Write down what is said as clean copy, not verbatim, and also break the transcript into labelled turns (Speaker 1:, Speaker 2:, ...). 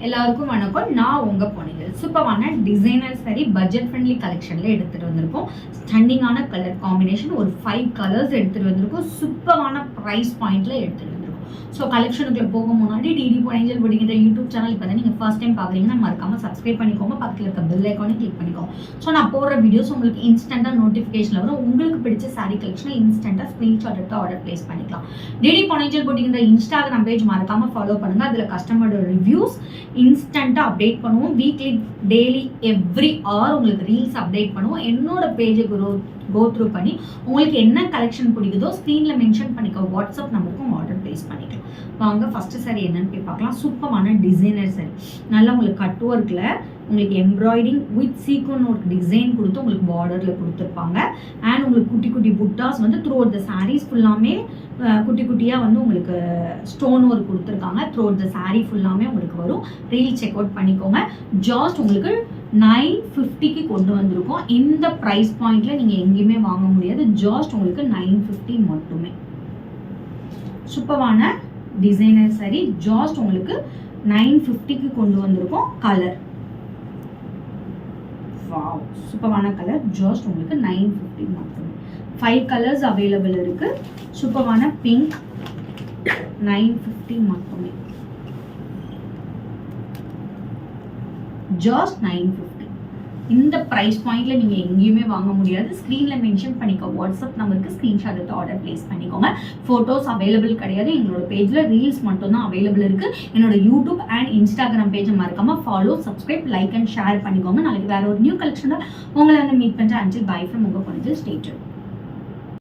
Speaker 1: எல்லாருக்கும் வணக்கம். நான் உங்க பொண்ணுங்க சூப்பரான டிசைனர் சரி பட்ஜெட் ஃப்ரெண்ட்லி கலெக்ஷன்ல எடுத்துட்டு வந்திருக்கோம். ஸ்டன்னிங்கான கலர் காம்பினேஷன், ஒரு 5 கலர்ஸ் எடுத்துட்டு வந்திருக்கோம். சூப்பரான ப்ரைஸ் பாயிண்ட்ல எடுத்துட்டு வந்திருக்கோம். ஸோ கலெக்ஷனுக்குள்ள போக முன்னாடி டிடி பொன்னியின் படிக்கிற யூடியூப் சேனல் இப்போ தான் நீங்கள் ஃபர்ஸ்ட் டைம் பார்க்குறீங்கன்னா மறக்காம சப்ஸ்கிரைப் பண்ணிக்கோங்க. பக்கத்தில் இருக்க பெல் ஐக்கானே கிளிக் பண்ணிக்கோங்க. ஸோ நான் போடுற வீடியோஸ் உங்களுக்கு இன்ஸ்டன்ட்டாக நோட்டிஃபிகேஷன் வரும். உங்களுக்கு பிடிச்ச சாரீ கலெக்ஷனை இன்ஸ்டன்ட்டாக ஸ்க்ரீன்ஷாட் எடுத்து ஆர்டர் பிளேஸ் பண்ணிக்கலாம். டிடி பொன்னியின் படிக்கிற இன்ஸ்டாகிராம் பேஜ் மறக்காம ஃபாலோ பண்ணுங்க. அதில் கஸ்டமரோட ரிவ்யூஸ் இன்ஸ்டன்ட்டாக அப்டேட் பண்ணுவோம். வீக்லி டெய்லி எவ்ரி ஹவர் உங்களுக்கு ரீல்ஸ் அப்டேட் பண்ணுவோம். என்னோட பேஜை கோ த்ரூ பண்ணி உங்களுக்கு என்ன கலெக்ஷன் பிடிக்குதோ ஸ்க்ரீனில் மென்ஷன் பண்ணிக்கோ. வாட்ஸ்அப் நம்பருக்கும் ஆர்டர் பிளேஸ் பண்ணிக்கலாம். வாங்க ஃபர்ஸ்ட் சாரி என்னன்னு போய் பார்க்கலாம். சூப்பரான டிசைனர் சாரி, நல்லா உங்களுக்கு கட் ஒர்க்கில் உங்களுக்கு embroidering with sequin work design கொடுத்து உங்களுக்கு பார்டரில் கொடுத்துருப்பாங்க. அண்ட் உங்களுக்கு குட்டி குட்டி புட்டாஸ் வந்து த்ரூ அவுட் த சாரீஸ் ஃபுல்லாமே குட்டி குட்டியாக வந்து உங்களுக்கு ஸ்டோன் ஒர்க் கொடுத்துருக்காங்க. த்ரூ அவுட் த சாரீ ஃபுல்லாமே உங்களுக்கு வரும். ரீல் செக் அவுட் பண்ணிக்கோங்க. ஜாஸ்ட் உங்களுக்கு 950க்கு கொண்டு வந்திருக்கோம். இந்த ப்ரைஸ் பாயிண்ட்ல நீங்கள் எங்கேயுமே வாங்க முடியாது. ஜாஸ்ட் உங்களுக்கு 950 மட்டுமே. சூப்பரான டிசைனர் சாரி, ஜாஸ்ட் உங்களுக்கு 950க்கு கொண்டு வந்திருக்கோம். கலர் வாவ், சூப்பரான கலர். ஜாஸ்ட் உங்களுக்கு 950 மட்டுமே. 5 கலர்ஸ் அவைலபிள் இருக்கு. சூப்பரான பிங்க், 950 மட்டுமே. ஜாஸ்ட் 950. இந்த ப்ரைஸ் பாயிண்ட்ல நீங்க எங்கேயுமே வாங்க முடியாது. ஸ்க்ரீன்ல மென்ஷன் பண்ணிக்கோ. வாட்ஸ்அப் நம்பருக்கு ஸ்க்ரீன்ஷாட் எடுத்து ஆர்டர் பிளேஸ் பண்ணிக்கோங்க. ஃபோட்டோஸ் அவைலபிள் கிடையாது. எங்களோட பேஜ்ல ரீல்ஸ் மட்டும் தான் அவைலபிள் இருக்கு. என்னோட யூடியூப் அண்ட் இன்ஸ்டாகிராம் பேஜை மறக்காம follow, subscribe, like and share பண்ணிக்கோங்க. நாளைக்கு வேற ஒரு நியூ கலெக்ஷன் உங்களை வந்து மீட் பண்றேன். அன்டில் பை ஃப்ரம் உங்க பொண்ணு. Stay tune.